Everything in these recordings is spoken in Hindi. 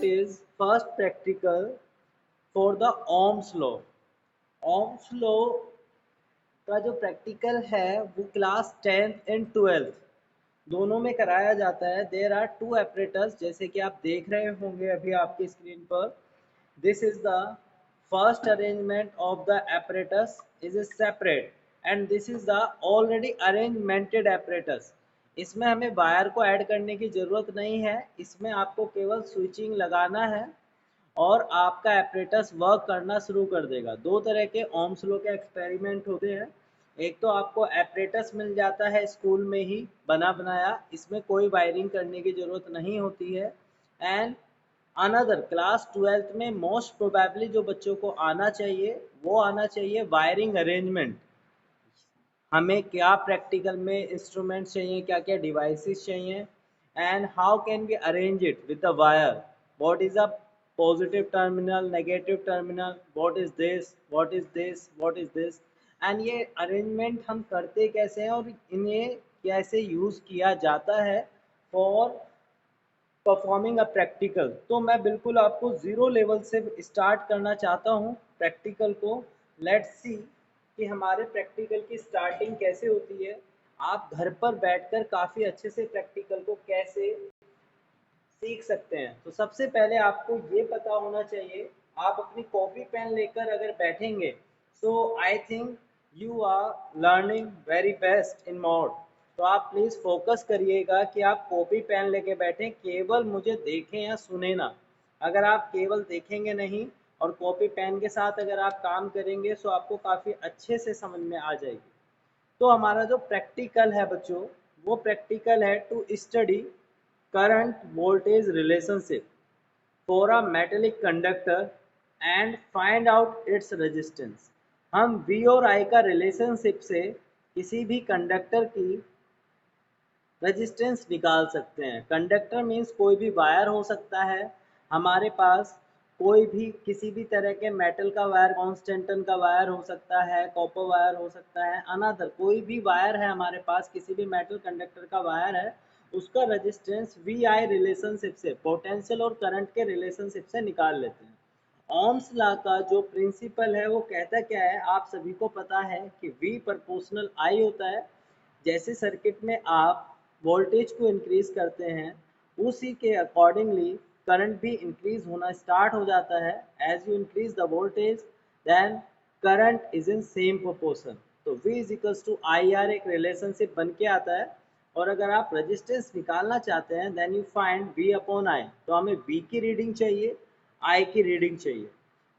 it is first practical for the Ohm's law. Ohm's law का जो प्रैक्टिकल है वो क्लास 10th एंड 12th दोनों में कराया जाता है। देयर आर टू एपरेटर्स, जैसे कि आप देख रहे होंगे अभी आपकी स्क्रीन पर। This is the first arrangement of the apparatus is separate and this is the already arrangmented apparatus। इसमें हमें वायर को ऐड करने की ज़रूरत नहीं है, इसमें आपको केवल स्विचिंग लगाना है और आपका एपरेटस वर्क करना शुरू कर देगा। दो तरह के ओम्स लॉ के एक्सपेरिमेंट होते हैं। एक तो आपको एपरेटस मिल जाता है स्कूल में ही बना बनाया, इसमें कोई वायरिंग करने की ज़रूरत नहीं होती है। एंड अनदर क्लास 12th में मोस्ट प्रोबेबली जो बच्चों को आना चाहिए वो आना चाहिए वायरिंग अरेंजमेंट। हमें क्या प्रैक्टिकल में इंस्ट्रूमेंट्स चाहिए, क्या क्या डिवाइसेस चाहिए, and how can we arrange it with the wire, what is a positive terminal, negative terminal, what is this, what is this, what is this. And ये अरेंजमेंट हम करते कैसे हैं और इन्हें कैसे यूज़ किया जाता है फॉर परफॉर्मिंग अ प्रैक्टिकल। तो मैं बिल्कुल आपको ज़ीरो लेवल से स्टार्ट करना चाहता हूँ प्रैक्टिकल को। लेट्स सी कि हमारे प्रैक्टिकल की स्टार्टिंग कैसे होती है। आप घर पर बैठकर काफ़ी अच्छे से प्रैक्टिकल को कैसे सीख सकते हैं। तो सबसे पहले आपको ये पता होना चाहिए, आप अपनी कॉपी पेन लेकर अगर बैठेंगे so I think you are learning very best in mode. तो आप प्लीज़ फोकस करिएगा कि आप कॉपी पेन लेके बैठें, केवल मुझे देखें या सुने ना। अगर आप केवल देखेंगे नहीं और कॉपी पेन के साथ अगर आप काम करेंगे तो आपको काफ़ी अच्छे से समझ में आ जाएगी। तो हमारा जो प्रैक्टिकल है बच्चों, वो प्रैक्टिकल है to study current voltage relationship for a metallic conductor and find out its resistance. हम V और I का रिलेशनशिप से किसी भी कंडक्टर की रेजिस्टेंस निकाल सकते हैं। कंडक्टर मीन्स कोई भी वायर हो सकता है हमारे पास, कोई भी किसी भी तरह के मेटल का वायर, कॉन्स्टेंटन का वायर हो सकता है, कॉपर वायर हो सकता है, अनदर कोई भी वायर है हमारे पास, किसी भी मेटल कंडक्टर का वायर है, उसका रेजिस्टेंस वी आई रिलेशनशिप से, पोटेंशियल और करंट के रिलेशनशिप से निकाल लेते हैं। ओम्स लॉ का जो प्रिंसिपल है वो कहता क्या है, आप सभी को पता है कि V प्रोपोर्शनल I होता है। जैसे सर्किट में आप वोल्टेज को इंक्रीज करते हैं उसी के अकॉर्डिंगली करंट भी इंक्रीज होना स्टार्ट हो जाता है। As you increase the voltage then current is in same proportion. तो V is equals to I R एक रिलेशनशिप बन के आता है। और अगर आप रेजिस्टेंस निकालना चाहते हैं then you find V upon I। तो हमें V की रीडिंग चाहिए, I की रीडिंग चाहिए।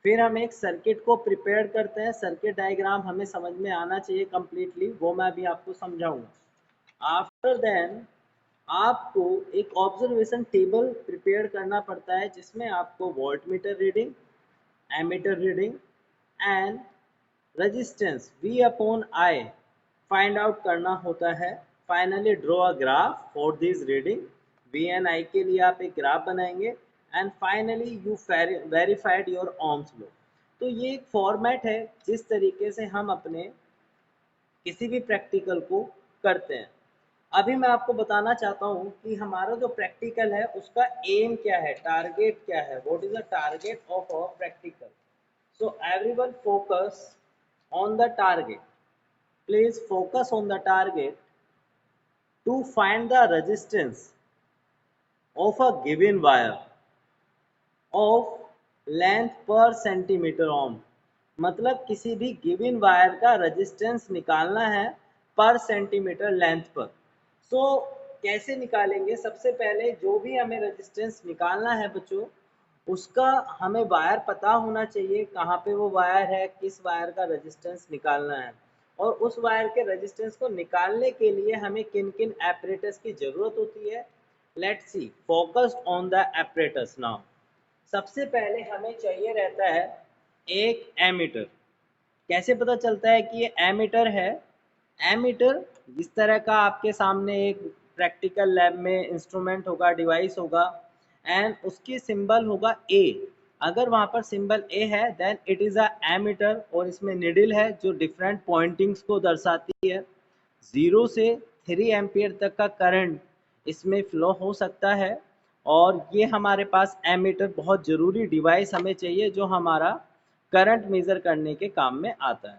फिर हम एक सर्किट को प्रिपेयर करते हैं, सर्किट डायग्राम हमें समझ में आना चाहिए कम्प्लीटली, वो मैं अभी आपको समझाऊंगा। आफ्टर देन आपको एक ऑब्जर्वेशन टेबल प्रिपेयर करना पड़ता है जिसमें आपको voltmeter reading, ammeter reading and resistance V upon I find out करना होता है। Finally draw a graph for this reading. V and I के लिए आप एक ग्राफ बनाएंगे and finally you verified your Ohm's law. तो ये एक फॉर्मेट है जिस तरीके से हम अपने किसी भी प्रैक्टिकल को करते हैं। अभी मैं आपको बताना चाहता हूँ कि हमारा जो प्रैक्टिकल है उसका एम क्या है, टारगेट क्या है, what is the target of our practical. So everyone focus on the target, please focus on the target to find the resistance of a given wire of length per centimeter ohm। मतलब किसी भी गिवन वायर का रेजिस्टेंस निकालना है पर सेंटीमीटर लेंथ पर। सो कैसे निकालेंगे, सबसे पहले जो भी हमें रेजिस्टेंस निकालना है बच्चों उसका हमें वायर पता होना चाहिए, कहाँ पे वो वायर है, किस वायर का रेजिस्टेंस निकालना है। और उस वायर के रेजिस्टेंस को निकालने के लिए हमें किन किन एपरेटस की ज़रूरत होती है। Let's C, focused on the apparatus now. सबसे पहले हमें चाहिए रहता है एक एमीटर। कैसे पता चलता है कि ये एमीटर है? एमीटर जिस तरह का आपके सामने एक प्रैक्टिकल लैब में इंस्ट्रूमेंट होगा, डिवाइस होगा एंड उसकी सिंबल होगा ए। अगर वहाँ पर सिंबल ए है then it is a ammeter और इसमें निडल है जो डिफरेंट पॉइंटिंग्स को दर्शाती है। 0 से 3 एम्पियर तक का करंट इसमें फ्लो हो सकता है और ये हमारे पास एमीटर बहुत ज़रूरी डिवाइस हमें चाहिए जो हमारा करंट मेज़र करने के काम में आता है।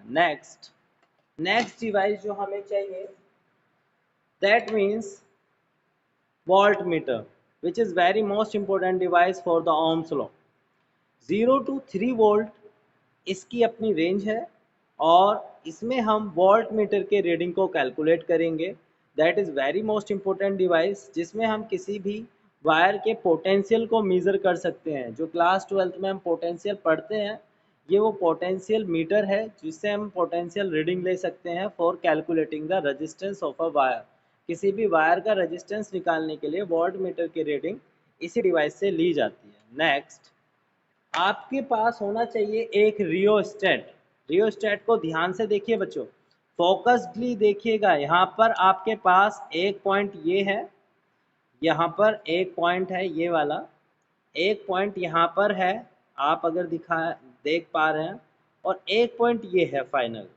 नेक्स्ट डिवाइस जो हमें चाहिए that means voltmeter, which is very most important device for the Ohm's law। 0 to 3 volt इसकी अपनी रेंज है और इसमें हम वोल्ट मीटर के रीडिंग को कैलकुलेट करेंगे। That is very most important device जिसमें हम किसी भी वायर के पोटेंशियल को मेज़र कर सकते हैं। जो क्लास 12th में हम पोटेंशियल पढ़ते हैं, ये वो पोटेंशियल मीटर है जिससे हम पोटेंशियल रीडिंग ले सकते हैं for calculating the resistance of a wire. किसी भी वायर का रेजिस्टेंस निकालने के लिए वोल्ट मीटर की रीडिंग इसी डिवाइस से ली जाती है। नेक्स्ट, आपके पास होना चाहिए एक रियोस्टेट। रियोस्टेट को ध्यान से देखिए बच्चों, फोकस्डली देखिएगा। यहाँ पर आपके पास एक पॉइंट ये है, यहाँ पर एक पॉइंट है ये वाला, एक पॉइंट यहाँ पर है, आप अगर देख पा रहे हैं, और एक पॉइंट ये है फाइनल।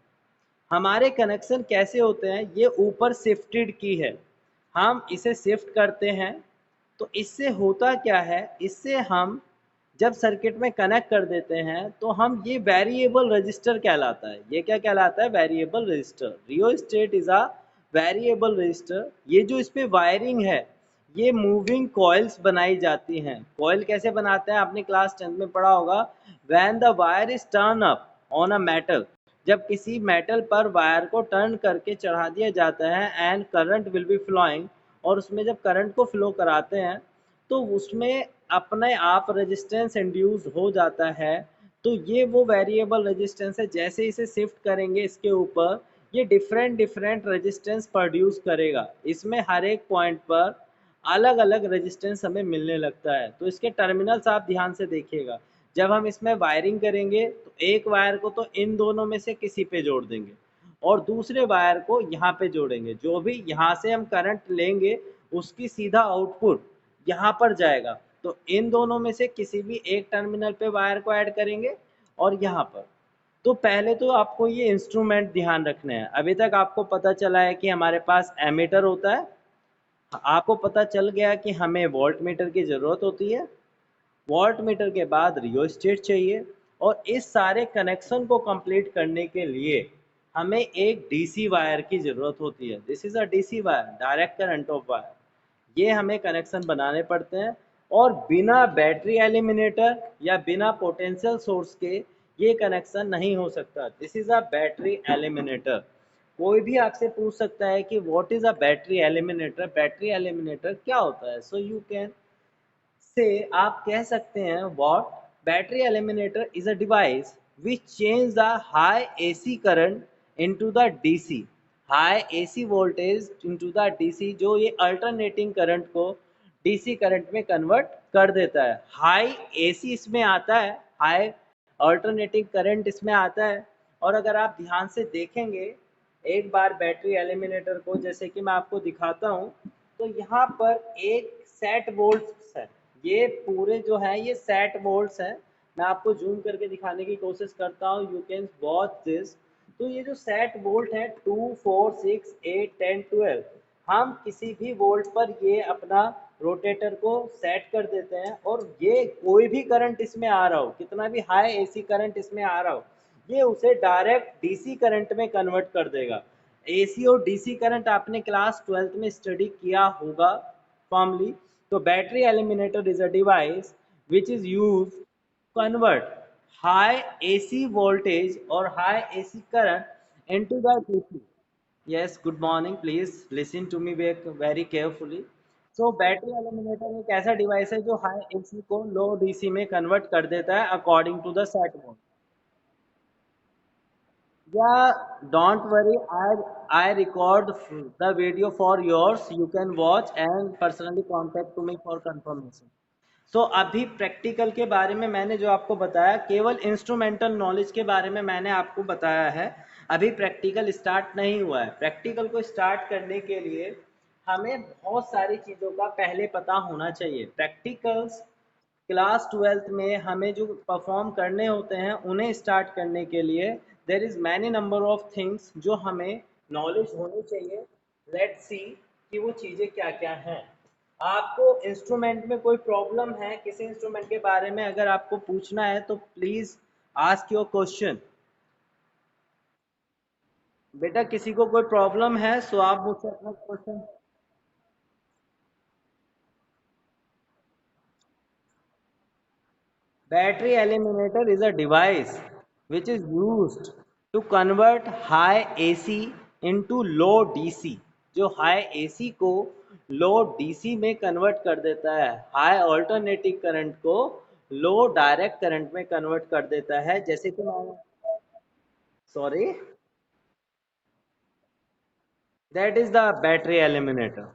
हमारे कनेक्शन कैसे होते हैं, ये ऊपर शिफ्टेड की है, हम इसे शिफ्ट करते हैं तो इससे होता क्या है, इससे हम जब सर्किट में कनेक्ट कर देते हैं तो हम ये वेरिएबल रजिस्टर कहलाता है। ये क्या कहलाता है? Variable resistor. Rheostat is a variable resistor. ये जो इस पे वायरिंग है, ये मूविंग कॉइल्स बनाई जाती हैं। कॉइल कैसे बनाते हैं, आपने क्लास 10th में पढ़ा होगा। When the wire is turn up on a metal, जब किसी मेटल पर वायर को टर्न करके चढ़ा दिया जाता है and current will be flowing, और उसमें जब करंट को फ्लो कराते हैं तो उसमें अपने आप रेजिस्टेंस इंड्यूस हो जाता है। तो ये वो वेरिएबल रेजिस्टेंस है, जैसे इसे शिफ्ट करेंगे इसके ऊपर, ये डिफरेंट डिफरेंट रेजिस्टेंस प्रोड्यूस करेगा। इसमें हर एक पॉइंट पर अलग अलग रेजिस्टेंस हमें मिलने लगता है। तो इसके टर्मिनल्स आप ध्यान से देखिएगा। जब हम इसमें वायरिंग करेंगे तो एक वायर को तो इन दोनों में से किसी पे जोड़ देंगे और दूसरे वायर को यहाँ पे जोड़ेंगे। जो भी यहाँ से हम करंट लेंगे उसकी सीधा आउटपुट यहाँ पर जाएगा। तो इन दोनों में से किसी भी एक टर्मिनल पे वायर को ऐड करेंगे और यहाँ पर। तो पहले तो आपको ये इंस्ट्रूमेंट ध्यान रखने हैं। अभी तक आपको पता चला है कि हमारे पास एमीटर होता है, आपको पता चल गया कि हमें वोल्ट मीटर की ज़रूरत होती है, वोल्ट मीटर के बाद रियोस्टेट चाहिए, और इस सारे कनेक्शन को कंप्लीट करने के लिए हमें एक डीसी वायर की ज़रूरत होती है। This is a DC wire, direct current of wire. ये हमें कनेक्शन बनाने पड़ते हैं और बिना बैटरी एलिमिनेटर या बिना पोटेंशियल सोर्स के ये कनेक्शन नहीं हो सकता। This is a battery eliminator. कोई भी आपसे पूछ सकता है कि what is a battery eliminator, battery eliminator क्या होता है, सो यू कैन से आप कह सकते हैं what battery eliminator is a device which change the high AC current into the DC, high AC voltage into the DC, जो ये अल्टरनेटिंग करंट को डीसी करंट में कन्वर्ट कर देता है। हाई एसी इसमें आता है, हाई अल्टरनेटिंग करंट इसमें आता है। और अगर आप ध्यान से देखेंगे एक बार बैटरी एलिमिनेटर को, जैसे कि मैं आपको दिखाता हूँ, तो यहाँ पर एक सेट वोल्ट्स है। ये पूरे जो है ये सेट वोल्ट्स है। मैं आपको जूम करके दिखाने की कोशिश करता हूँ, यू कैन वॉच दिस। तो ये जो सेट वोल्ट है 2, 4, 6, 8, 10, 12, हम किसी भी वोल्ट पर ये अपना रोटेटर को सेट कर देते हैं और ये कोई भी करंट इसमें आ रहा हो, कितना भी हाई एसी करंट इसमें आ रहा हो, ये उसे डायरेक्ट डीसी करंट में कन्वर्ट कर देगा। एसी और डीसी करंट आपने क्लास 12th में स्टडी किया होगा फॉर्मली। तो battery eliminator is a device which is use convert high AC voltage or high AC current into the DC। Yes, good morning. Please listen to me very carefully. So battery eliminator एक ऐसा डिवाइस है जो हाई एसी को लो डीसी में कन्वर्ट कर देता है according to the set mode. Yeah, don't worry. I record the video for yours. You can watch and personally contact to me for confirmation. So अभी प्रैक्टिकल के बारे में मैंने जो आपको बताया, केवल इंस्ट्रूमेंटल नॉलेज के बारे में मैंने आपको बताया है। अभी प्रैक्टिकल स्टार्ट नहीं हुआ है। प्रैक्टिकल को स्टार्ट करने के लिए हमें बहुत सारी चीज़ों का पहले पता होना चाहिए। प्रैक्टिकल्स क्लास 12th में हमें जो परफॉर्म करने होते हैं उन्हें स्टार्ट करने के लिए there is many number of things जो हमें नॉलेज होनी चाहिए। लेट्स सी कि वो चीज़ें क्या क्या हैं। आपको इंस्ट्रूमेंट में कोई प्रॉब्लम है, किसी इंस्ट्रूमेंट के बारे में अगर आपको पूछना है तो प्लीज आस्क योर क्वेश्चन। बेटा किसी को कोई प्रॉब्लम है सो आप मुझसे अपना question. Battery eliminator is a device which is used to convert high AC into low DC। जो high AC को low DC में convert कर देता है, high alternating current को low direct current में convert कर देता है, जैसे कि sorry, that is the battery eliminator।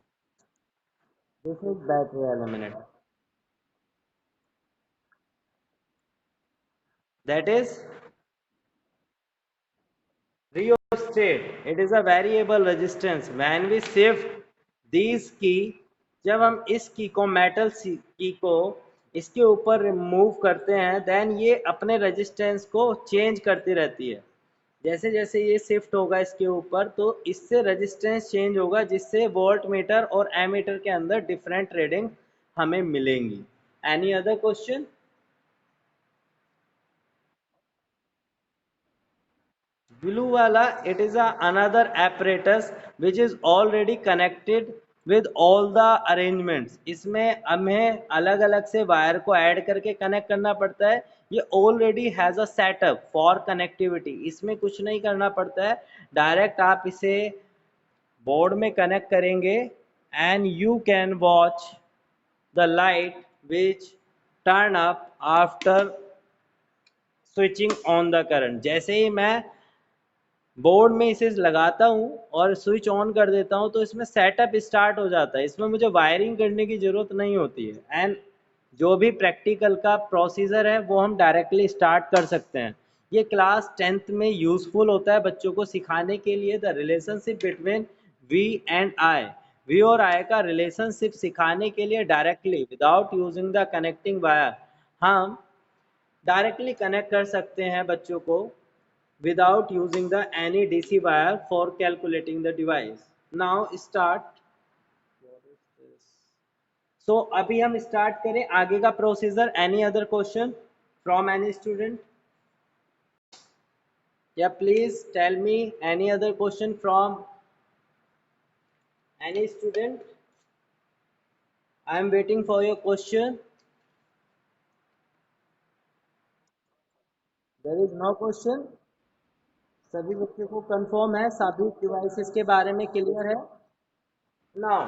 This is battery eliminator, that is rheostat। it is a variable resistance when we shift these key। जब हम इस की को मेटल की को इसके ऊपर मूव करते हैं देन ये अपने रेजिस्टेंस को चेंज करती रहती है। जैसे जैसे ये शिफ्ट होगा इसके ऊपर तो इससे रेजिस्टेंस चेंज होगा, जिससे वोल्ट मीटर और एमीटर के अंदर डिफरेंट रीडिंग हमें मिलेंगी। Any other question? ब्लू वाला it is a another apparatus which is already connected with all the arrangements। इसमें हमें अलग अलग से वायर को ऐड करके कनेक्ट करना पड़ता है। ये already has a setup for connectivity। इसमें कुछ नहीं करना पड़ता है, डायरेक्ट आप इसे बोर्ड में कनेक्ट करेंगे and you can watch the light which turn up after switching on the current। जैसे ही मैं बोर्ड में इसे लगाता हूँ और स्विच ऑन कर देता हूँ तो इसमें सेटअप स्टार्ट हो जाता है, इसमें मुझे वायरिंग करने की ज़रूरत नहीं होती है। एंड जो भी प्रैक्टिकल का प्रोसीजर है वो हम डायरेक्टली स्टार्ट कर सकते हैं। ये क्लास 10th में यूज़फुल होता है बच्चों को सिखाने के लिए। The relationship between V and I, V और आई का रिलेशनशिप सिखाने के लिए directly without using the connecting wire हम डायरेक्टली कनेक्ट कर सकते हैं बच्चों को without using the any DC wire for calculating the device। Now start। So अभी हम स्टार्ट करें आगे का procedure. Any other question from any student? या please tell me any other question from any student. I am waiting for your question. There is no question. सभी बच्चों को कंफर्म है, सभी डिवाइसेस के बारे में क्लियर है। नाउ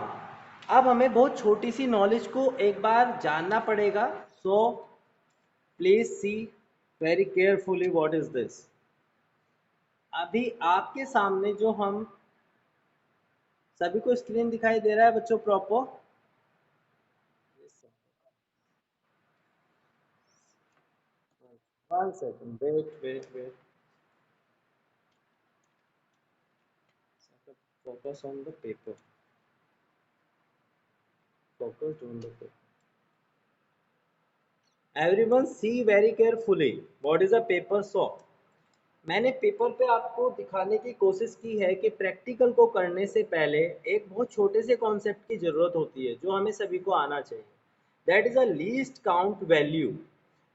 अब हमें बहुत छोटी सी नॉलेज को एक बार जानना पड़ेगा। So please see very carefully what is this. अभी आपके सामने जो हम सभी को स्क्रीन दिखाई दे रहा है बच्चों proper? 1 second, wait, focus on the paper, focus on the paper। Everyone see very carefully what is a paper saw। मैंने पेपर पे आपको दिखाने की कोशिश की है कि प्रैक्टिकल को करने से पहले एक बहुत छोटे से कॉन्सेप्ट की ज़रूरत होती है जो हमें सभी को आना चाहिए। That is a least count value.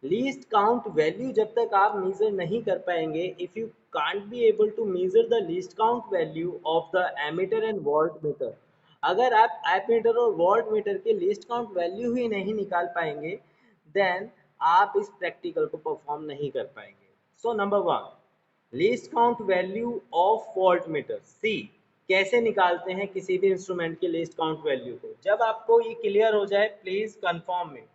Least count value जब तक आप मेजर नहीं कर पाएंगे, if you can't be able to measure the least count value of the ammeter and volt meter, अगर आप एमीटर और वोल्ट मीटर के लीस्ट काउंट वैल्यू ही नहीं निकाल पाएंगे देन आप इस प्रैक्टिकल को परफॉर्म नहीं कर पाएंगे। So number 1, least count value of volt meter. See कैसे निकालते हैं किसी भी इंस्ट्रूमेंट की लीस्ट काउंट वैल्यू को। जब आपको ये क्लियर हो जाए प्लीज कंफर्म में।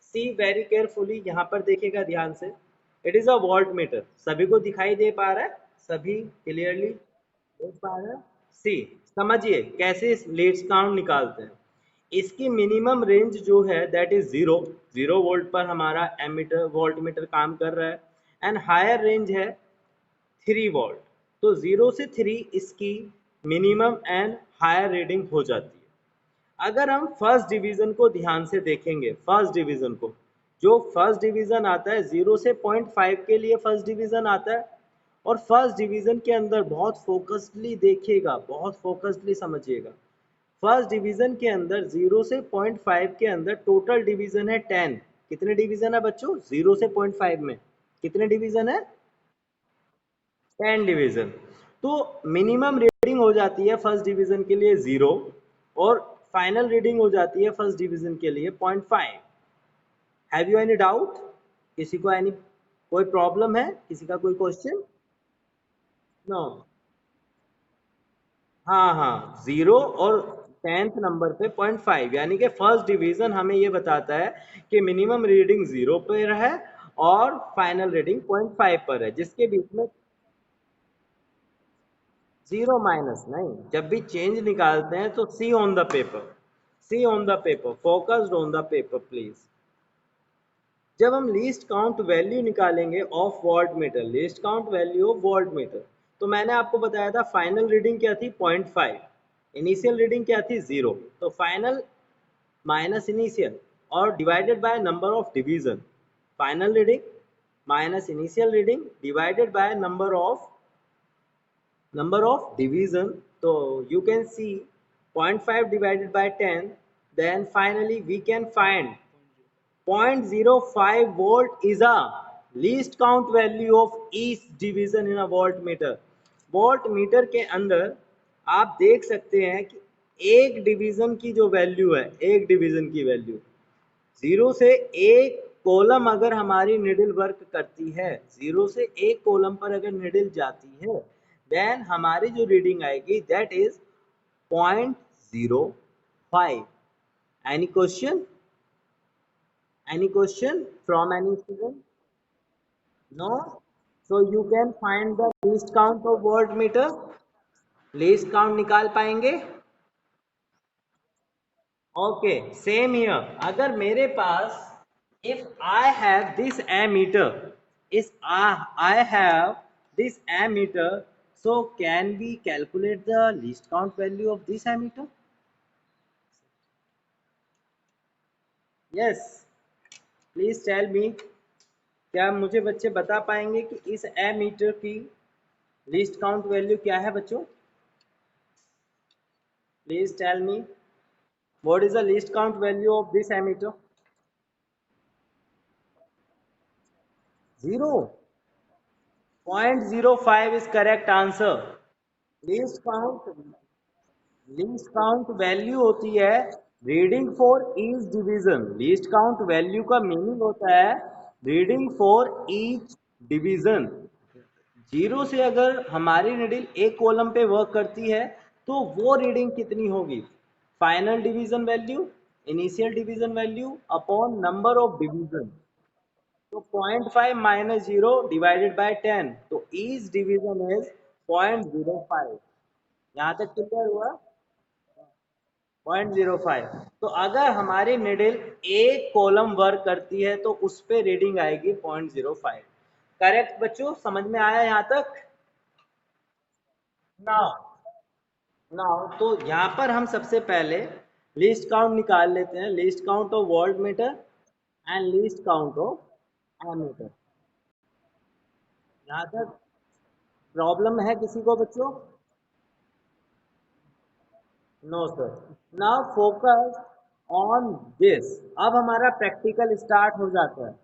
सी वेरी केयरफुली, यहाँ पर देखिएगा ध्यान से। It is a volt meter. सभी को दिखाई दे पा रहा है? सभी क्लियरली देख पा रहे हैं? सी समझिए कैसे लीस्ट काउंट निकालते हैं। इसकी मिनिमम रेंज जो है दैट इज 0 वोल्ट पर हमारा एमीटर वोल्ट मीटर काम कर रहा है एंड हायर रेंज है 3 वोल्ट। तो 0 से 3 इसकी मिनिमम एंड हायर रीडिंग हो जाती है। अगर हम फर्स्ट डिवीजन को ध्यान से देखेंगे, फर्स्ट डिवीजन को, जो फर्स्ट डिवीजन आता है 0 से 0.5 के लिए फर्स्ट डिवीजन आता है। और फर्स्ट डिवीजन के अंदर बहुत फोकसली देखिएगा, बहुत फोकसली समझिएगा। फर्स्ट डिवीजन के अंदर 0 से 0.5 के अंदर टोटल डिवीजन है 10। कितने डिवीजन है बच्चों 0 से 0.5 में? कितने डिवीजन है? 10 डिवीजन। तो मिनिमम रीडिंग हो जाती है फर्स्ट डिवीजन के लिए 0 और फाइनल रीडिंग हो जाती है फर्स्ट डिवीजन के लिए 0.5। Have you any doubt? किसी को एनी कोई प्रॉब्लम है? किसी का कोई क्वेश्चन? नो। हाँ हाँ, 0 और 10th नंबर पे 0.5, यानी कि फर्स्ट डिवीजन हमें ये बताता है कि मिनिमम रीडिंग 0 पर है और फाइनल रीडिंग 0.5 पर है, जिसके बीच में 0 माइनस नहीं। जब भी चेंज निकालते हैं तो see on the paper, see on the paper, focused on the paper please. जब हम लीस्ट काउंट वैल्यू निकालेंगे of volt meter, least count value of volt meter, तो मैंने आपको बताया था फाइनल रीडिंग क्या थी 0.5, इनिशियल रीडिंग क्या थी 0। तो फाइनल माइनस इनिशियल और divided by number of division, final reading minus initial reading divided by number of division. So you can see 0.5 divided by 10, then finally we can find 0.05 volt is a least count value of each division in a voltmeter। Voltmeter के अंदर आप देख सकते हैं कि एक डिवीजन की जो वैल्यू है, एक डिवीजन की वैल्यू 0 से एक कॉलम अगर हमारी निडल वर्क करती है, 0 से एक कॉलम पर अगर निडल जाती है, देन हमारी जो रीडिंग आएगी that is 0.05। Any question? Any question from any student? No. So you can find the least count of volt meter, least count निकाल पाएंगे? Okay, same here. अगर मेरे पास if I have this ammeter, is I have this ammeter, so can we calculate the least count value of this ammeter? Yes, please tell me। क्या मुझे बच्चे बता पाएंगे कि इस एमीटर की लीस्ट काउंट वैल्यू क्या है बच्चों? Please tell me what is the least count value of this ammeter? 0। 0.05 is correct answer। Least count, least count value होती है reading for each division. Least count value का मीनिंग होता है रीडिंग फॉर ईच डिवीजन। 0 से अगर हमारी रीडिंग एक कॉलम पे वर्क करती है तो वो रीडिंग कितनी होगी? Final division value, initial division value upon number of division. तो 0.5 माइनस 0 डिवाइडेड बाय 10, तो ईच डिवीजन इज 0.05। यहाँ तक क्लियर हुआ? 0.05। तो अगर हमारी निडल एक कॉलम वर्क करती है तो उस पे रीडिंग आएगी 0.05। करेक्ट बच्चों, समझ में आया यहाँ तक? नाउ, नाउ तो यहाँ पर हम सबसे पहले लीस्ट काउंट निकाल लेते हैं, least count of volt meter and least count of ammeter. यहाँ तक प्रॉब्लम है किसी को बच्चों? No sir. Now focus on this. अब हमारा प्रैक्टिकल स्टार्ट हो जाता है।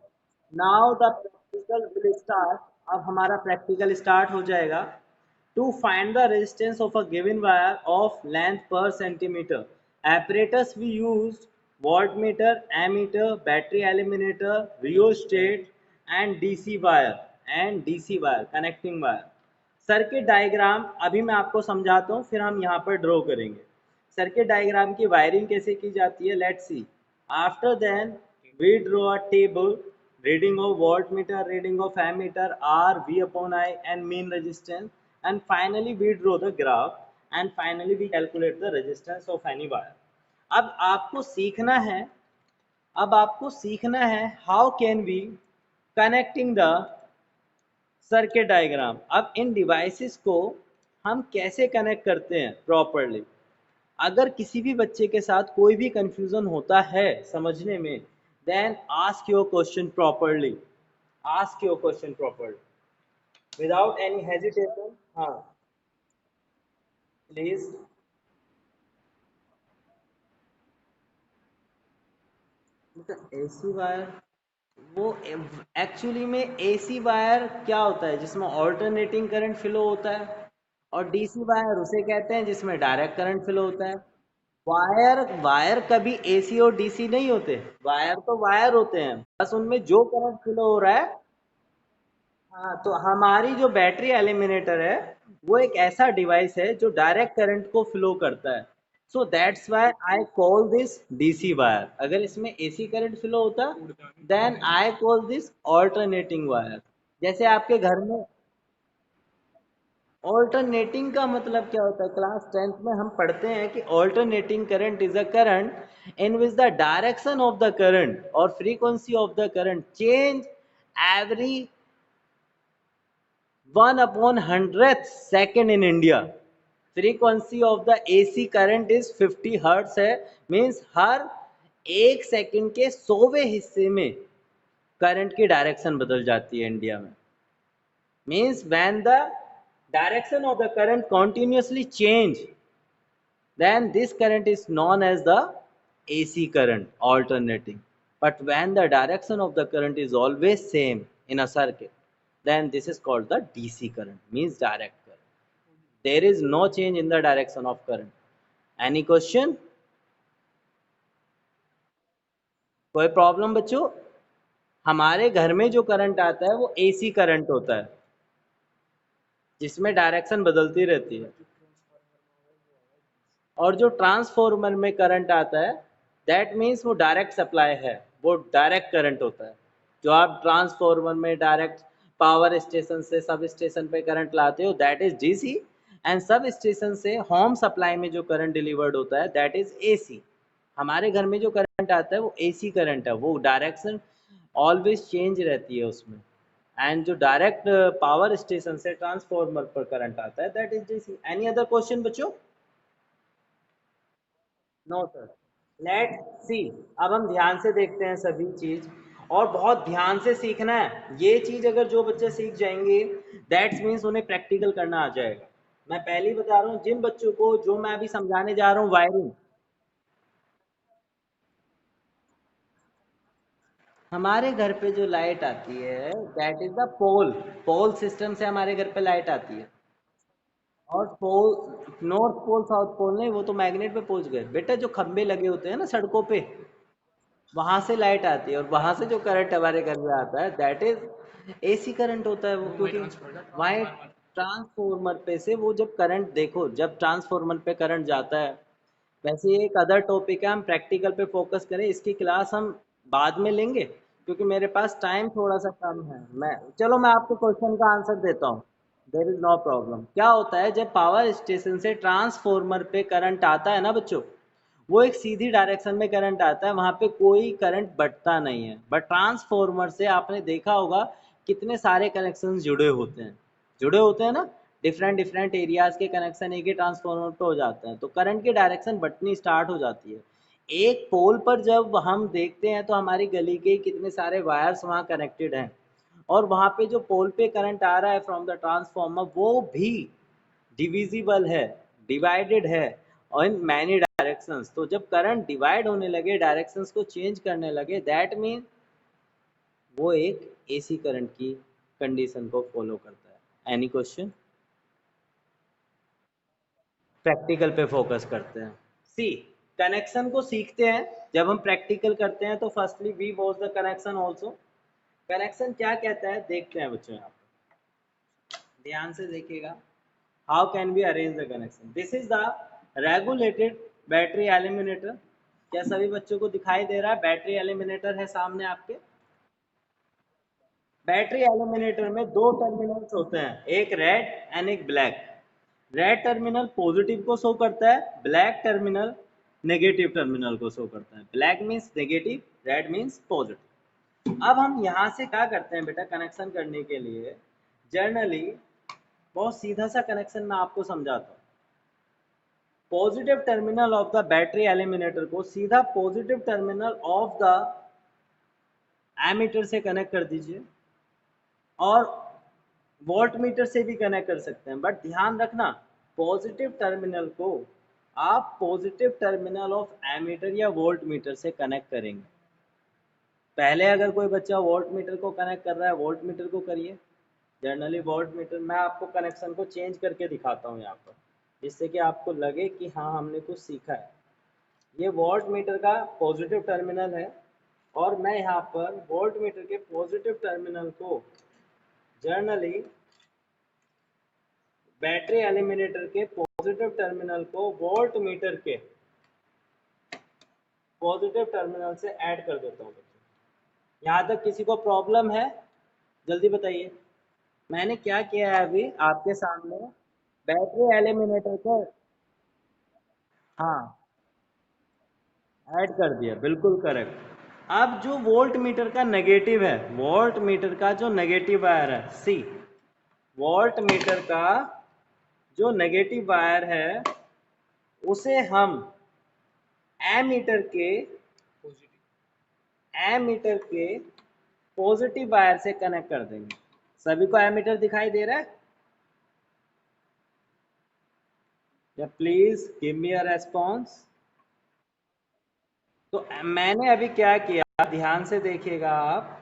Now the practical will start. अब हमारा प्रैक्टिकल स्टार्ट हो जाएगा। To find the resistance of a given wire of length per centimetre, apparatus we used voltmeter, ammeter, battery eliminator, rheostat and DC wire connecting wire। Circuit diagram अभी मैं आपको समझाता हूँ, फिर हम यहाँ पर ड्रॉ करेंगे। सर्किट डायग्राम की वायरिंग कैसे की जाती है, let's see. After then we draw a table, reading of volt meter, reading of ammeter, R V upon I and mean resistance, and finally we draw the graph, and finally we calculate the resistance of any wire. अब आपको सीखना है, अब आपको सीखना है how can we connecting the circuit diagram. अब इन डिवाइसेस को हम कैसे कनेक्ट करते हैं प्रॉपरली। अगर किसी भी बच्चे के साथ कोई भी कंफ्यूजन होता है समझने में, then ask your question properly, ask your question properly without any hesitation. हाँ प्लीज। एसी वायर, वो एक्चुअली में एसी वायर क्या होता है, जिसमें ऑल्टरनेटिंग करंट फ्लो होता है, और डीसी वायर उसे कहते हैं जिसमें डायरेक्ट करंट फ्लो होता है। वायर वायर कभी एसी और डीसी नहीं होते, वायर तो वायर होते हैं, बस उनमें जो करंट फ्लो हो रहा है। हाँ, तो हमारी जो बैटरी एलिमिनेटर है वो एक ऐसा डिवाइस है जो डायरेक्ट करंट को फ्लो करता है। So that's why I call this DC wire. अगर इसमें एसी करंट फ्लो होता then I call this alternating wire. जैसे आपके घर में ऑल्टरनेटिंग का मतलब क्या होता है, क्लास 10th में हम पढ़ते हैं कि alternating current is a current in which the direction of the current और frequency of the current change every 1/100th second in India। Frequency of the AC current is 50 hertz है, मीन्स हर 1 सेकंड के 100वें हिस्से में करंट की डायरेक्शन बदल जाती है इंडिया में। Means when the direction of the current continuously change, then this current is known as the AC current alternating. But when the direction of the current is always same in a circuit, then this is called the DC current, means direct current. There is no change in the direction of current. Any question? कोई प्रॉब्लम बच्चों? हमारे घर में जो करंट आता है वो एसी करंट होता है, जिसमें डायरेक्शन बदलती रहती है। और जो ट्रांसफॉर्मर में करंट आता है दैट मीन्स वो डायरेक्ट सप्लाई है, वो डायरेक्ट करंट होता है। जो आप ट्रांसफॉर्मर में डायरेक्ट पावर स्टेशन से सब स्टेशन पे करंट लाते हो that is DC, and sub station से होम सप्लाई में जो करंट डिलीवर्ड होता है दैट इज एसी। हमारे घर में जो करंट आता है वो एसी करंट है, वो डायरेक्शन ऑलवेज चेंज रहती है उसमें। एंड जो डायरेक्ट पावर स्टेशन से ट्रांसफॉर्मर पर करंट आता है that is DC. Any other question बच्चों? No sir. लेट सी, अब हम ध्यान से देखते हैं सभी चीज, और बहुत ध्यान से सीखना है। ये चीज अगर जो बच्चे सीख जाएंगे दैट्स मीन्स उन्हें प्रैक्टिकल करना आ जाएगा। मैं पहले ही बता रहा हूँ जिन बच्चों को जो मैं अभी समझाने जा रहा हूँ वायरिंग। हमारे घर पे जो लाइट आती है that is the pole, pole system से हमारे घर पे लाइट आती है। और pole north pole south pole नहीं, वो तो मैग्नेट पे पहुंच गए बेटा। जो खंबे लगे होते हैं ना सड़कों पे, वहां से लाइट आती है, और वहां से जो करंट हमारे घर में आता है दैट इज एसी करंट होता है वो। क्योंकि वहाँ ट्रांसफॉर्मर पे से वो जब करंट, देखो जब ट्रांसफॉर्मर पे करंट जाता है, वैसे ये एक अदर टॉपिक है, हम प्रैक्टिकल पे फोकस करें, इसकी क्लास हम बाद में लेंगे क्योंकि मेरे पास टाइम थोड़ा सा कम है। मैं चलो मैं आपको क्वेश्चन का आंसर देता हूँ। There is no problem. क्या होता है जब पावर स्टेशन से ट्रांसफॉर्मर पे करंट आता है ना बच्चों, वो एक सीधी डायरेक्शन में करंट आता है, वहां पे कोई करंट बटता नहीं है। बट ट्रांसफॉर्मर से आपने देखा होगा कितने सारे कनेक्शन जुड़े होते हैं ना, डिफरेंट डिफरेंट एरियाज के कनेक्शन एक ही ट्रांसफॉर्मर पे हो जाते हैं, तो करंट की डायरेक्शन बटनी स्टार्ट हो जाती है। एक पोल पर जब हम देखते हैं तो हमारी गली के कितने सारे वायर्स वहाँ कनेक्टेड हैं, और वहाँ पे जो पोल पे करंट आ रहा है फ्रॉम द ट्रांसफॉर्मर वो भी डिविजिबल है, डिवाइडेड है और इन मैनी डायरेक्शंस। तो जब करंट डिवाइड होने लगे, डायरेक्शंस को चेंज करने लगे, दैट मीन वो एक एसी करंट की कंडीशन को फॉलो करता है। Any question? प्रैक्टिकल पे फोकस करते हैं। सी, कनेक्शन को सीखते हैं जब हम प्रैक्टिकल करते हैं तो firstly we watch the connection also. Connection क्या कहता है देखते हैं बच्चों, यहाँ ध्यान से देखिएगा। How can be arrange the connection? This is the regulated battery eliminator. क्या सभी बच्चों को दिखाई दे रहा है? बैटरी एलिमिनेटर है सामने आपके। बैटरी एलिमिनेटर में दो टर्मिनल्स होते हैं, एक रेड एंड एक ब्लैक। रेड टर्मिनल पॉजिटिव को शो करता है, ब्लैक टर्मिनल नेगेटिव टर्मिनल को शो करता है। Black means negative, red means positive. अब हम यहाँ से क्या करते हैं बेटा, कनेक्शन करने के लिए जनरली बहुत सीधा सा कनेक्शन मैं आपको समझाता हूँ। Positive terminal of the battery eliminator को सीधा positive terminal of the ammeter से कनेक्ट कर दीजिए, और वोल्ट मीटर से भी कनेक्ट कर सकते हैं। बट ध्यान रखना, पॉजिटिव टर्मिनल को आप पॉजिटिव टर्मिनल ऑफ एमीटर या वोल्ट मीटर से कनेक्ट करेंगे। पहले अगर कोई बच्चा वोल्ट मीटर को कनेक्ट कर रहा है, वोल्ट मीटर को करिए। जनरली वोल्ट मीटर मैं आपको कनेक्शन को चेंज करके दिखाता हूँ यहाँ पर, जिससे कि आपको लगे कि हाँ हमने कुछ सीखा है। ये वोल्ट मीटर का पॉजिटिव टर्मिनल है और मैं यहाँ पर वोल्ट मीटर के पॉजिटिव टर्मिनल को जनरली बैटरी एलिमिनेटर के पॉजिटिव टर्मिनल को वोल्ट मीटर के पॉजिटिव टर्मिनल से ऐड कर देता हूँ। यहाँ तक किसी को प्रॉब्लम है? जल्दी बताइए। मैंने क्या किया है अभी आपके सामने, बैटरी एलिमिनेटर को, हाँ, ऐड कर दिया, बिल्कुल करेक्ट। अब जो वोल्ट मीटर का नेगेटिव है, वोल्ट मीटर का जो नेगेटिव वायर है, सी, वोल्ट मीटर का जो नेगेटिव वायर है उसे हम एमीटर के पॉजिटिव वायर से कनेक्ट कर देंगे। सभी को एमीटर दिखाई दे रहा है? या please give me a response. तो मैंने अभी क्या किया, ध्यान से देखिएगा आप।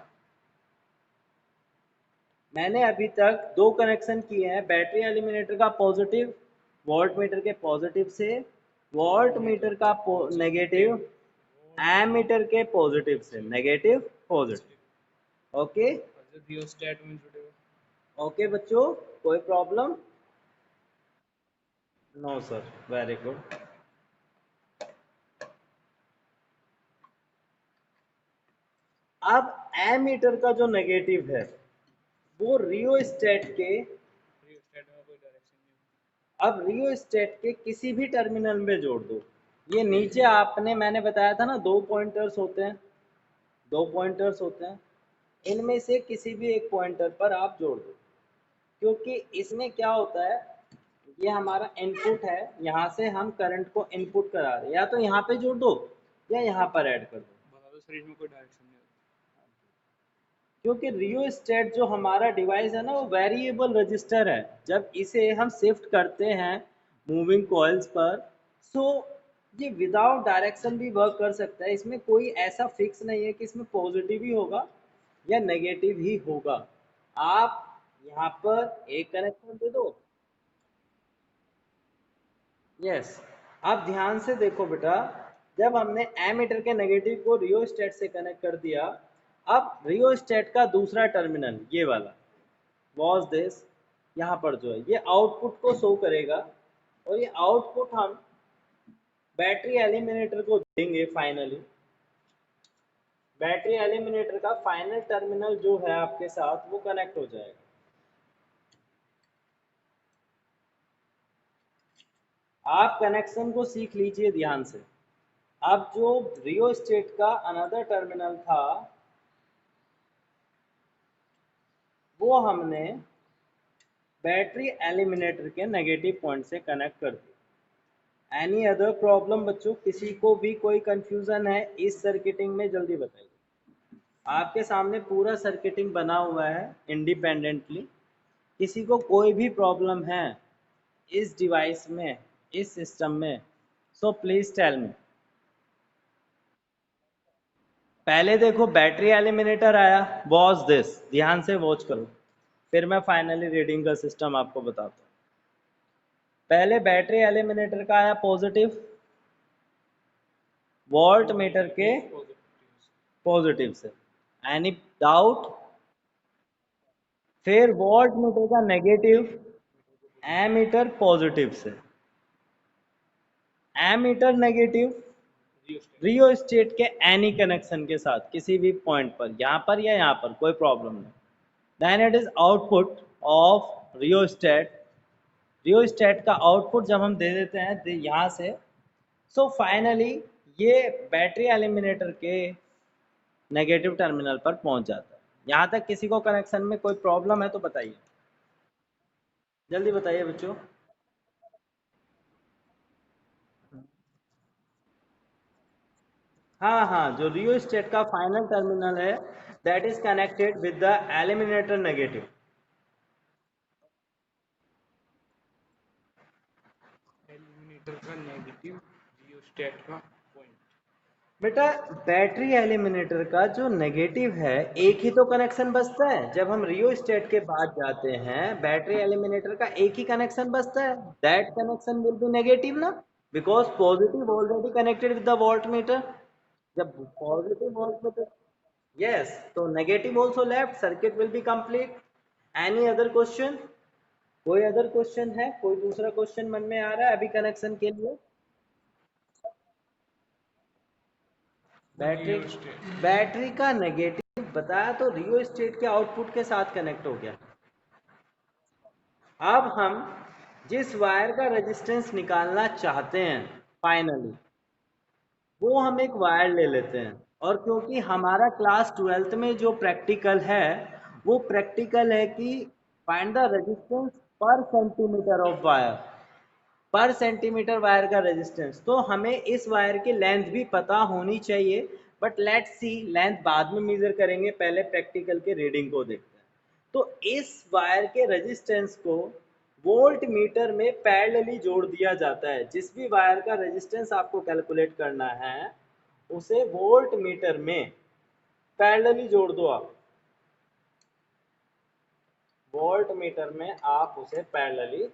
मैंने अभी तक दो कनेक्शन किए हैं, बैटरी एलिमिनेटर का पॉजिटिव वोल्ट मीटर के पॉजिटिव से, वोल्ट मीटर का नेगेटिव एमीटर के पॉजिटिव से, नेगेटिव पॉजिटिव। ओके, ओके बच्चों, कोई problem? No sir, very good. अब एमीटर का जो नेगेटिव है वो रियोस्टेट के, अब रियोस्टेट के किसी भी टर्मिनल में जोड़ दो। ये नीचे आपने, मैंने बताया था ना, दो पॉइंटर्स होते हैं, दो पॉइंटर्स होते हैं, इनमें से किसी भी एक पॉइंटर पर आप जोड़ दो। क्योंकि इसमें क्या होता है, ये हमारा इनपुट है, यहाँ से हम करंट को इनपुट करा रहे हैं, या तो यहाँ पे जोड़ दो या यहाँ पर ऐड कर दो। बता दो सर, इसमें कोई डायरेक्शन नहीं होती, क्योंकि रियोस्टेट जो हमारा डिवाइस है ना वो वेरिएबल रजिस्टर है। जब इसे हम शिफ्ट करते हैं मूविंग कॉइल्स पर, सो ये विदाउट डायरेक्शन भी वर्क कर सकता है। इसमें कोई ऐसा फिक्स नहीं है कि इसमें पॉजिटिव ही होगा या नेगेटिव ही होगा। आप यहाँ पर एक कनेक्शन दे दो। यस, आप ध्यान से देखो बेटा, जब हमने एमीटर के नेगेटिव को रियोस्टेट से कनेक्ट कर दिया, अब रियोस्टेट का दूसरा टर्मिनल ये वाला वॉज दिस, यहाँ पर जो है ये आउटपुट को शो करेगा और ये आउटपुट हम बैटरी एलिमिनेटर को देंगे। फाइनली बैटरी एलिमिनेटर का फाइनल टर्मिनल जो है आपके साथ वो कनेक्ट हो जाएगा। आप कनेक्शन को सीख लीजिए ध्यान से। अब जो रियोस्टेट का अनदर टर्मिनल था वो हमने बैटरी एलिमिनेटर के नेगेटिव पॉइंट से कनेक्ट कर दिया। एनी अदर प्रॉब्लम बच्चों? किसी को भी कोई कंफ्यूजन है इस सर्किटिंग में? जल्दी बताइए। आपके सामने पूरा सर्किटिंग बना हुआ है इंडिपेंडेंटली। किसी को कोई भी प्रॉब्लम है इस डिवाइस में, इस सिस्टम में? So please tell me. पहले देखो बैटरी एलिमिनेटर आया, वॉज दिस, ध्यान से वॉच करो, फिर मैं फाइनली रीडिंग का सिस्टम आपको बताता हूँ। पहले बैटरी एलिमिनेटर का आया पॉजिटिव वोल्ट मीटर के पॉजिटिव से। Any doubt? फिर वोल्ट मीटर का नेगेटिव एमीटर पॉजिटिव से, एमीटर नेगेटिव रियोस्टेट के एनी कनेक्शन के साथ किसी भी पॉइंट पर, यहाँ पर या यहाँ पर, कोई प्रॉब्लम नहीं। Then it is output of rheostat. Rheostat का आउटपुट जब हम दे देते हैं यहाँ से, सो फाइनली ये बैटरी एलिमिनेटर के नेगेटिव टर्मिनल पर पहुंच जाता है। यहाँ तक किसी को कनेक्शन में कोई प्रॉब्लम है तो बताइए, जल्दी बताइए बच्चों। हाँ हाँ, जो रियोस्टेट का फाइनल टर्मिनल है that is connected with the eliminator negative. Eliminator का नेगेटिव रियोस्टेट का पॉइंट। बेटा बैटरी एलिमिनेटर का जो नेगेटिव है, एक ही तो कनेक्शन बचता है। जब हम रियोस्टेट के बाद जाते हैं, बैटरी एलिमिनेटर का एक ही कनेक्शन बचता है, that connection will be negative ना, because positive already connected with the volt meter. जब पॉजिटिव वोल्ट मीटर, यस, तो negative also left, circuit will be complete. Any other question? कोई अदर क्वेश्चन है? कोई दूसरा क्वेश्चन मन में आ रहा है अभी कनेक्शन के लिए? बैटरी, बैटरी का नेगेटिव बताया तो रियो स्टेट के आउटपुट के साथ कनेक्ट हो गया। अब हम जिस वायर का रेजिस्टेंस निकालना चाहते हैं फाइनली, वो हम एक वायर ले लेते हैं। और क्योंकि हमारा क्लास 12th में जो प्रैक्टिकल है, वो प्रैक्टिकल है कि फाइंड द रेजिस्टेंस पर सेंटीमीटर ऑफ वायर, पर सेंटीमीटर वायर का रेजिस्टेंस। तो हमें इस वायर की लेंथ भी पता होनी चाहिए, बट लेट्स सी, लेंथ बाद में मेजर करेंगे, पहले प्रैक्टिकल के रीडिंग को देखते हैं। तो इस वायर के रेजिस्टेंस को वोल्ट मीटर में पैरेलली जोड़ दिया जाता है। जिस भी वायर का रेजिस्टेंस आपको कैलकुलेट करना है, उसे वोल्ट मीटर में पैरेलली जोड़ दो आप। वोल्ट मीटर में आप उसे पैरेलली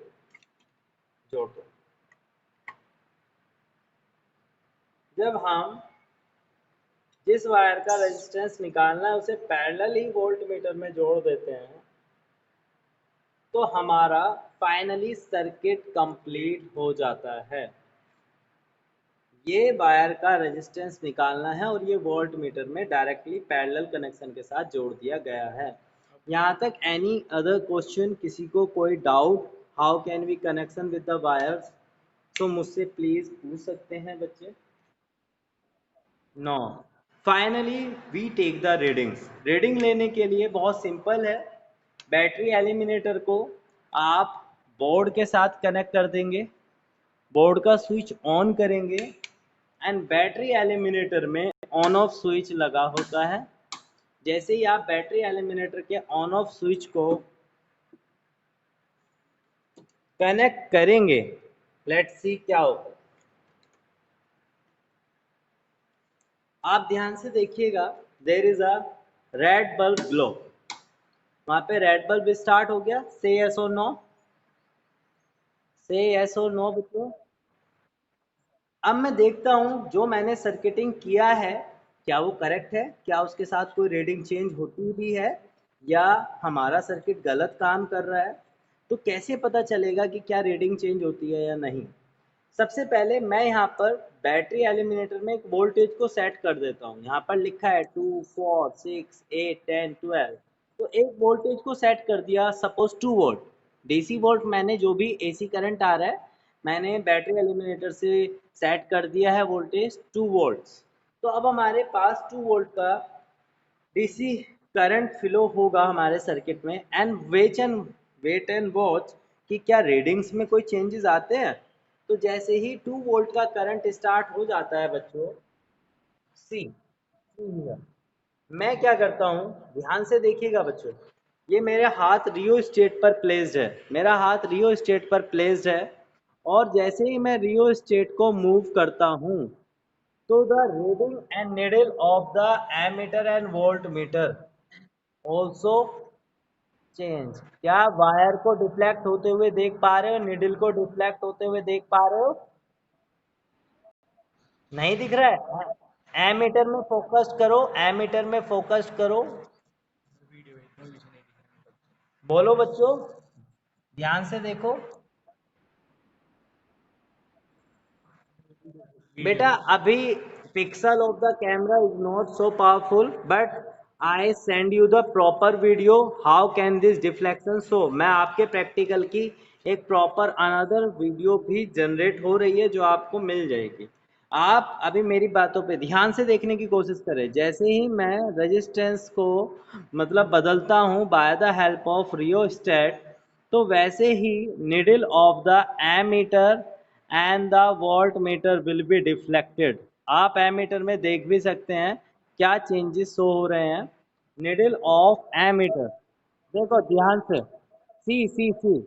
जोड़ दो। जब हम जिस वायर का रेजिस्टेंस निकालना है उसे पैरेलल ही वोल्ट मीटर में जोड़ देते हैं, तो हमारा फाइनली सर्किट कंप्लीट हो जाता है। ये वायर का रेजिस्टेंस निकालना है और ये वोल्ट मीटर में डायरेक्टली पैरेलल कनेक्शन के साथ जोड़ दिया गया है। यहाँ तक एनी अदर क्वेश्चन? किसी को कोई doubt? How can we connection with the wires? तो मुझसे प्लीज पूछ सकते हैं बच्चे। No, finally we take the readings. Reading लेने के लिए बहुत सिंपल है। बैटरी एलिमिनेटर को आप बोर्ड के साथ कनेक्ट कर देंगे, बोर्ड का स्विच ऑन करेंगे, एंड बैटरी एलिमिनेटर में ऑन ऑफ स्विच लगा होता है। जैसे ही आप बैटरी एलिमिनेटर के ऑन ऑफ स्विच को कनेक्ट करेंगे, लेट्स सी क्या होगा। आप ध्यान से देखिएगा, there is a red bulb glow. वहां पे रेड बल्ब स्टार्ट हो गया। से यस और नो? से यस और नो बच्चों? अब मैं देखता हूँ जो मैंने सर्किटिंग किया है, क्या वो करेक्ट है, क्या उसके साथ कोई रीडिंग चेंज होती भी है, या हमारा सर्किट गलत काम कर रहा है। तो कैसे पता चलेगा कि क्या रीडिंग चेंज होती है या नहीं? सबसे पहले मैं यहाँ पर बैटरी एलिमिनेटर में एक वोल्टेज को सेट कर देता हूँ। यहाँ पर लिखा है 2, 4, 6, 8, 10, 12। तो एक वोल्टेज को सेट कर दिया, सपोज 2 वोल्ट। डीसी वोल्ट मैंने जो भी एसी करंट आ रहा है, मैंने बैटरी एलिमिनेटर से सेट कर दिया है वोल्टेज 2 वोल्ट्स। तो अब हमारे पास 2 वोल्ट का डीसी करंट फ्लो होगा हमारे सर्किट में, एंड वेट एंड वॉच कि क्या रीडिंग्स में कोई चेंजेस आते हैं। तो जैसे ही 2 वोल्ट का करंट स्टार्ट हो जाता है बच्चों, सी, मैं क्या करता हूँ, ध्यान से देखिएगा बच्चों। ये मेरे हाथ रियो स्टेट पर प्लेस्ड है, मेरा हाथ रियो स्टेट पर प्लेस्ड है। और जैसे ही मैं रियो स्टेट को मूव करता हूँ, तो the reading and needle of the ammeter and volt meter also change. क्या वायर को डिफ्लेक्ट होते हुए देख पा रहे हो? निडल को डिफ्लेक्ट होते हुए देख पा रहे हो? नहीं दिख रहा है? एमीटर में फोकस करो, एमीटर में फोकस करो। बोलो बच्चों, ध्यान से देखो। बेटा अभी pixel of the camera is not so powerful, but I send you the proper video how can this deflection show. मैं आपके प्रैक्टिकल की एक प्रॉपर अनदर वीडियो भी जनरेट हो रही है, जो आपको मिल जाएगी। आप अभी मेरी बातों पे ध्यान से देखने की कोशिश करें। जैसे ही मैं रेजिस्टेंस को मतलब बदलता हूँ by the help of rheostat, तो वैसे ही needle of the ammeter and the volt meter will be deflected. आप एमीटर में देख भी सकते हैं क्या चेंजेस शो हो रहे हैं। निडल ऑफ एमीटर, देखो ध्यान से, सी सी सी,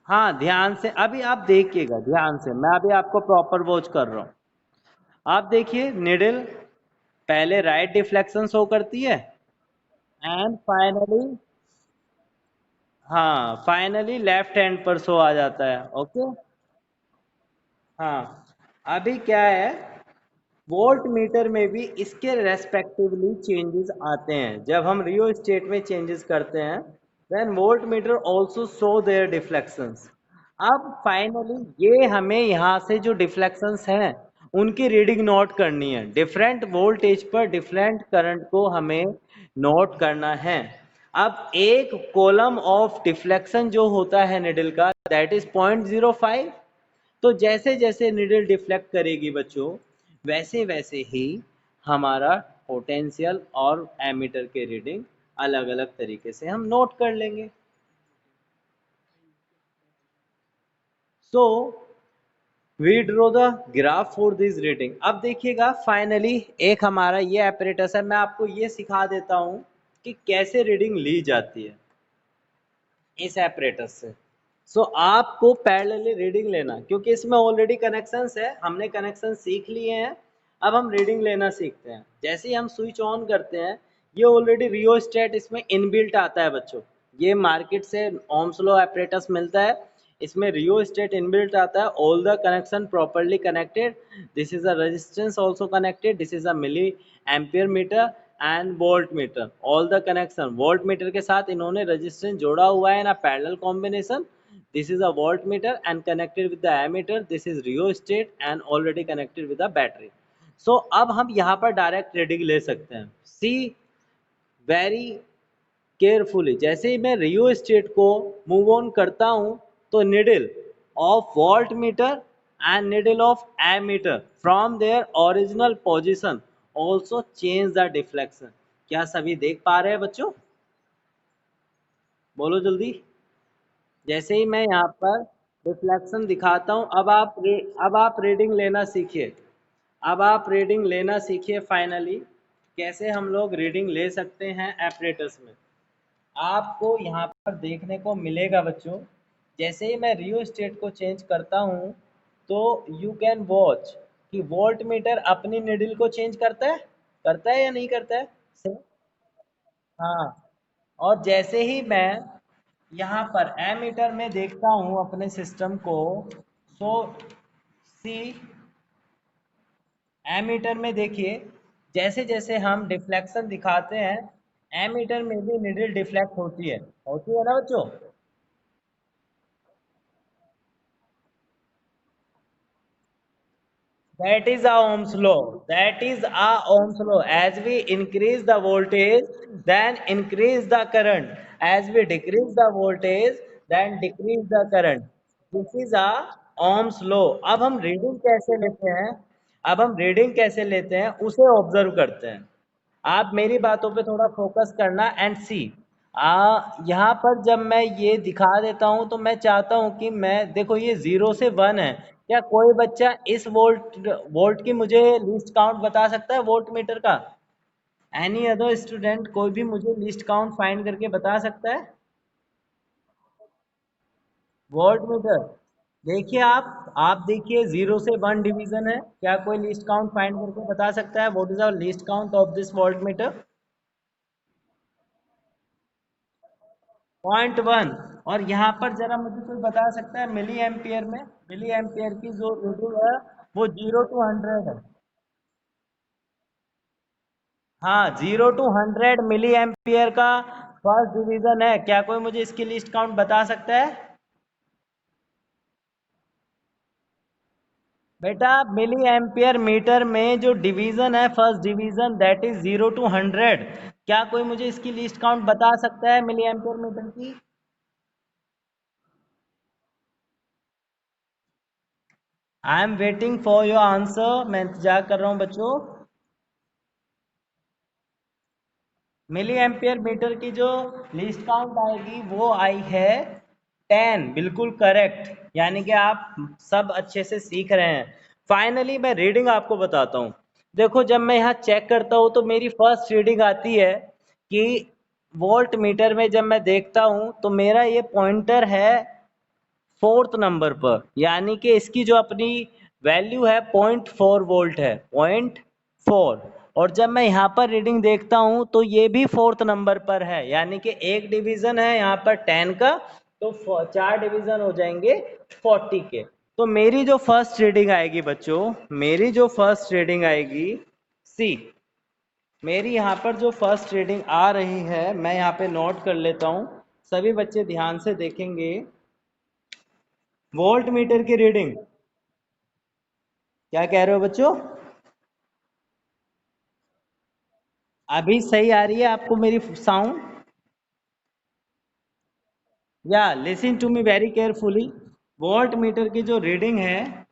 हाँ ध्यान से अभी आप देखिएगा, ध्यान से, मैं अभी आपको प्रॉपर वॉच कर रहा हूँ। आप देखिए निडल पहले राइट डिफ्लेक्शन शो करती है एंड फाइनली, हाँ फाइनली लेफ्ट हैंड पर शो आ जाता है। ओके। हाँ, अभी क्या है, वोल्ट मीटर में भी इसके रेस्पेक्टिवली चेंजेस आते हैं। जब हम रियो स्टेट में चेंजेस करते हैं then volt meter also show their deflections. अब फाइनली ये हमें यहाँ से जो डिफ्लेक्शंस हैं उनकी रीडिंग नोट करनी है। डिफरेंट वोल्टेज पर डिफरेंट करंट को हमें नोट करना है। अब एक कॉलम ऑफ डिफ्लेक्शन जो होता है निडल का दैट इज 0.05। तो जैसे जैसे निडल डिफ्लेक्ट करेगी बच्चों वैसे वैसे ही हमारा पोटेंशियल और एमीटर के रीडिंग अलग अलग तरीके से हम नोट कर लेंगे। So we draw the graph for this reading. अब देखिएगा फाइनली एक हमारा ये apparatus है। मैं आपको ये सिखा देता हूँ कि कैसे रीडिंग ली जाती है इस apparatus से। सो आपको पैरेलली रीडिंग लेना, क्योंकि इसमें ऑलरेडी कनेक्शंस है, हमने कनेक्शन सीख लिए हैं। अब हम रीडिंग लेना सीखते हैं। जैसे ही हम स्विच ऑन करते हैं ये ऑलरेडी रियोस्टेट इसमें इनबिल्ट आता है बच्चों। ये मार्केट से ओम्स लॉ apparatus मिलता है, इसमें रियोस्टेट इनबिल्ट आता है। All the connection properly connected, this is a resistance also connected, this is a milli ampere meter and volt meter. All the connection volt metre के साथ इन्होंने रेजिस्टेंस जोड़ा हुआ है ना parallel combination. This is a voltmeter and connected with the ammeter. This is rheostat and already connected with the battery. So अब हम यहाँ पर डायरेक्ट रीडिंग ले सकते हैं। सी वेरी केयरफुली, जैसे ही मैं रियोस्टेट को मूव ऑन करता हूँ तो needle of volt meter and needle of ammeter from their original position also change the deflection. क्या सभी देख पा रहे हैं बच्चों? बोलो जल्दी। जैसे ही मैं यहाँ पर रिफ्लेक्शन दिखाता हूँ अब आप रीडिंग लेना सीखिए। अब आप रीडिंग लेना सीखिए फाइनली कैसे हम लोग रीडिंग ले सकते हैं एपरेटस में। आपको यहाँ पर देखने को मिलेगा बच्चों, जैसे ही मैं रियो स्टेट को चेंज करता हूँ तो यू कैन वॉच कि वोल्ट मीटर अपनी निडल को चेंज करता है या नहीं करता है? हाँ, और जैसे ही मैं यहाँ पर एमीटर में देखता हूँ अपने सिस्टम को, सो सी एमीटर में देखिए जैसे जैसे हम डिफ्लेक्शन दिखाते हैं एमीटर में भी निडल डिफ्लेक्ट होती है ना बच्चों? That is a Ohm's law. That is a Ohm's law. As we increase the voltage, then increase the current. As we decrease the voltage, then decrease the current. This is a Ohm's law. अब हम रीडिंग कैसे लेते हैं? अब हम रीडिंग कैसे लेते हैं उसे ऑब्जर्व करते हैं। आप मेरी बातों पे थोड़ा फोकस करना एंड सी। यहाँ पर जब मैं ये दिखा देता हूँ तो मैं चाहता हूँ कि मैं देखो ये 0 से 1 है। क्या कोई बच्चा इस वोल्ट वोल्ट की मुझे लिस्ट काउंट बता सकता है वोल्ट मीटर का? एनी अदर स्टूडेंट कोई भी मुझे लिस्ट काउंट फाइंड करके बता सकता है वोल्ट मीटर? देखिए आप देखिए 0 से 1 डिवीजन है। क्या कोई लिस्ट काउंट फाइंड करके बता सकता है what is our least count of this volt meter? 0.1। और यहाँ पर जरा मुझे कोई बता सकता है मिली एम्पियर में? मिली एम्पियर की जो रीडिंग है वो 0 to 100 है। हाँ, 0 to 100 मिली एम्पियर का फर्स्ट डिवीजन है। क्या कोई मुझे इसकी लिस्ट काउंट बता सकता है? बेटा मिली एम्पियर मीटर में जो डिवीजन है first division that is 0 to 100। क्या कोई मुझे इसकी लिस्ट काउंट बता सकता है मिली एम्पियर मीटर की? आई am waiting for your answer, मैं इंतजार कर रहा हूँ बच्चों। मिली एम्पियर मीटर की जो लिस्ट काउंट आएगी वो आई है 10। बिल्कुल करेक्ट, यानी कि आप सब अच्छे से सीख रहे हैं। फाइनली मैं रीडिंग आपको बताता हूँ। देखो जब मैं यहाँ चेक करता हूँ तो मेरी फर्स्ट रीडिंग आती है कि वोल्ट मीटर में जब मैं देखता हूँ तो मेरा ये पॉइंटर है 4th नंबर पर, यानी कि इसकी जो अपनी वैल्यू है 0.4 वोल्ट है, 0.4। और जब मैं यहाँ पर रीडिंग देखता हूँ तो ये भी 4th नंबर पर है, यानी कि एक डिवीजन है यहाँ पर 10 का, तो 4 डिवीजन हो जाएंगे 40 के। तो मेरी जो फर्स्ट रीडिंग आएगी बच्चों, मेरी जो फर्स्ट रीडिंग आएगी सी, मेरी यहाँ पर जो फर्स्ट रीडिंग आ रही है, मैं यहाँ पे नोट कर लेता हूँ, सभी बच्चे ध्यान से देखेंगे। वोल्ट मीटर की रीडिंग, क्या कह रहे हो बच्चों? अभी सही आ रही है आपको मेरी साउंड? या listen to me very carefully. Volt meter की जो रीडिंग है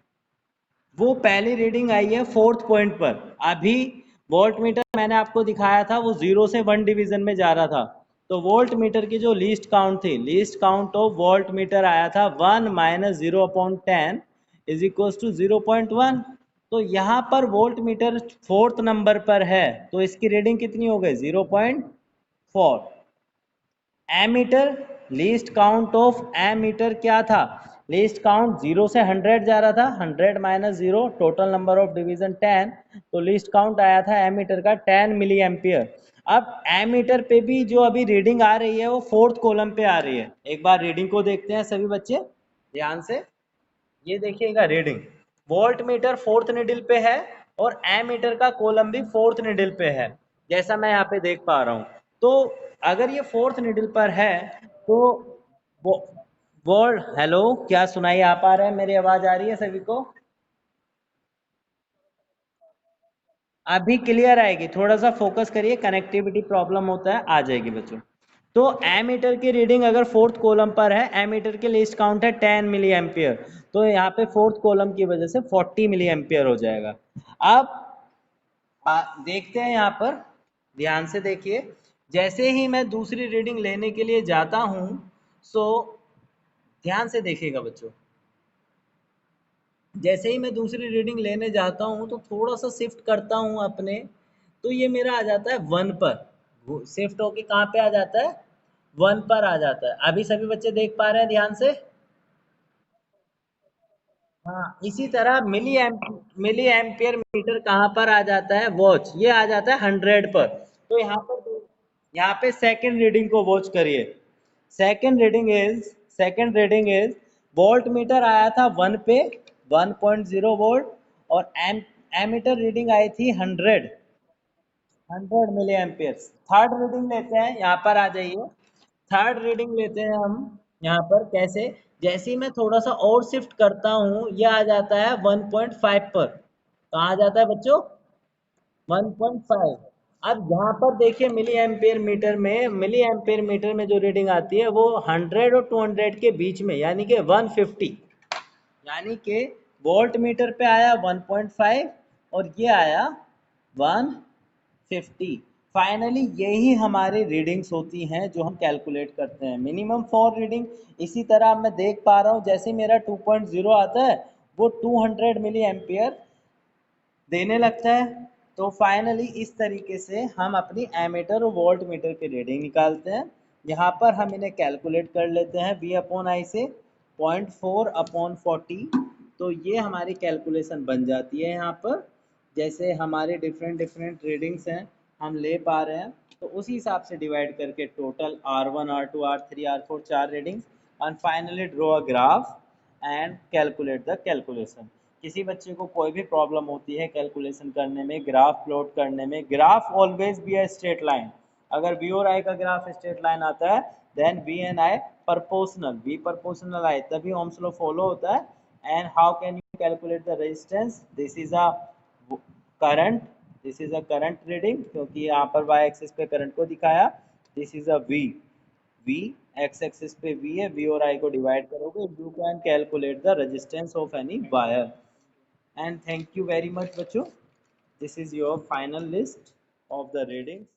वो पहली रीडिंग आई है 4th पॉइंट पर। अभी वोल्ट मीटर मैंने आपको दिखाया था वो 0 से 1 डिवीजन में जा रहा था, तो वोल्ट मीटर की जो लीस्ट काउंट थी, least count of volt meter आया था 1 माइनस 0/10 इज इक्वल टू 0.1। तो यहाँ पर वोल्ट मीटर 4th नंबर पर है, तो इसकी रीडिंग कितनी हो गई? 0.4। Ammeter, least count of ammeter क्या था? लीस्ट काउंट 0 से 100 जा रहा था, 100 minus 0, total number of division 10, तो लीस्ट काउंट आया था एमीटर का 10 मिली एम्पियर। अब एमीटर पे भी जो अभी रीडिंग आ रही है वो 4th कॉलम पे आ रही है। एक बार रीडिंग को देखते हैं सभी बच्चे ध्यान से, ये देखिएगा reading, volt meter 4th needle पे है और एमीटर का कॉलम भी 4th निडल पे है, जैसा मैं यहाँ पे देख पा रहा हूँ। तो अगर ये 4th निडल पर है तो वो वर्ड, हेलो क्या सुनाई आ पा रहा है? मेरी आवाज आ रही है सभी को? अभी क्लियर आएगी, थोड़ा सा फोकस करिए, कनेक्टिविटी प्रॉब्लम होता है, आ जाएगी बच्चों। तो एमीटर की रीडिंग अगर 4th कॉलम पर है, एमीटर की लिस्ट काउंट है 10 मिली एम्पियर, तो यहाँ पे 4th कॉलम की वजह से 40 मिली एम्पियर हो जाएगा। अब देखते हैं यहाँ पर, ध्यान से देखिए, जैसे ही मैं दूसरी रीडिंग लेने के लिए जाता हूँ, सो ध्यान से देखिएगा बच्चों, जैसे ही मैं दूसरी रीडिंग लेने जाता हूँ तो थोड़ा सा शिफ्ट करता हूँ अपने, तो ये मेरा आ जाता है 1 पर, शिफ्ट होके कहाँ पे आ जाता है? 1 पर आ जाता है। अभी सभी बच्चे देख पा रहे हैं ध्यान से? हाँ, इसी तरह मिली एम्पियर मीटर कहाँ पर आ जाता है? वॉच, ये आ जाता है 100 पर। तो यहाँ पे सेकंड रीडिंग को वॉच करिए। Second reading is volt meter आया था 1 पे, 1.0 वोल्ट, और एमीटर रीडिंग आई थी 100 मिली एम्पियर। थर्ड रीडिंग लेते हैं, यहाँ पर आ जाइए। थर्ड रीडिंग लेते हैं हम, यहाँ पर कैसे? जैसे ही मैं थोड़ा सा और शिफ्ट करता हूँ, ये आ जाता है 1.5 पर। कहाँ आ जाता है बच्चों? 1.5। अब यहाँ पर देखिए, मिली एम्पियर मीटर में जो रीडिंग आती है वो 100 और 200 के बीच में, यानी कि 150, यानी कि वोल्ट मीटर पे आया 1.5 और ये आया 150। फाइनली यही हमारी रीडिंग्स होती हैं जो हम कैलकुलेट करते हैं, मिनिमम फॉर रीडिंग। इसी तरह मैं देख पा रहा हूँ, जैसे मेरा 2.0 आता है वो 200 मिली एम्पियर देने लगता है। तो फाइनली इस तरीके से हम अपनी एमीटर और वोल्ट मीटर की रीडिंग निकालते हैं। यहाँ पर हम इन्हें कैलकुलेट कर लेते हैं V अपॉन आई से, 0.4/40। तो ये हमारी कैलकुलेशन बन जाती है यहाँ पर, जैसे हमारे डिफरेंट डिफरेंट रीडिंग्स हैं हम ले पा रहे हैं, तो उसी हिसाब से डिवाइड करके total R1 R2 R3 R4 4 readings, and finally draw a graph and calculate the calculation. किसी बच्चे को कोई भी प्रॉब्लम होती है कैलकुलेशन करने में, ग्राफ प्लॉट करने में, graph always be a straight line. अगर बी और आई का ग्राफ स्ट्रेट लाइन आता है, then B and I proportional, B proportional I, तभी ओम्स लॉ फॉलो होता है। And how can you calculate the resistance? This is a current, this is a current reading, क्योंकि यहाँ पर वाई एक्सिस पे करंट को दिखाया। This is a V, V X axis पे वी है, वी और आई को डिवाइड करोगे, you can calculate the resistance of any wire. And thank you very much बच्चों, this is your final list of the readings।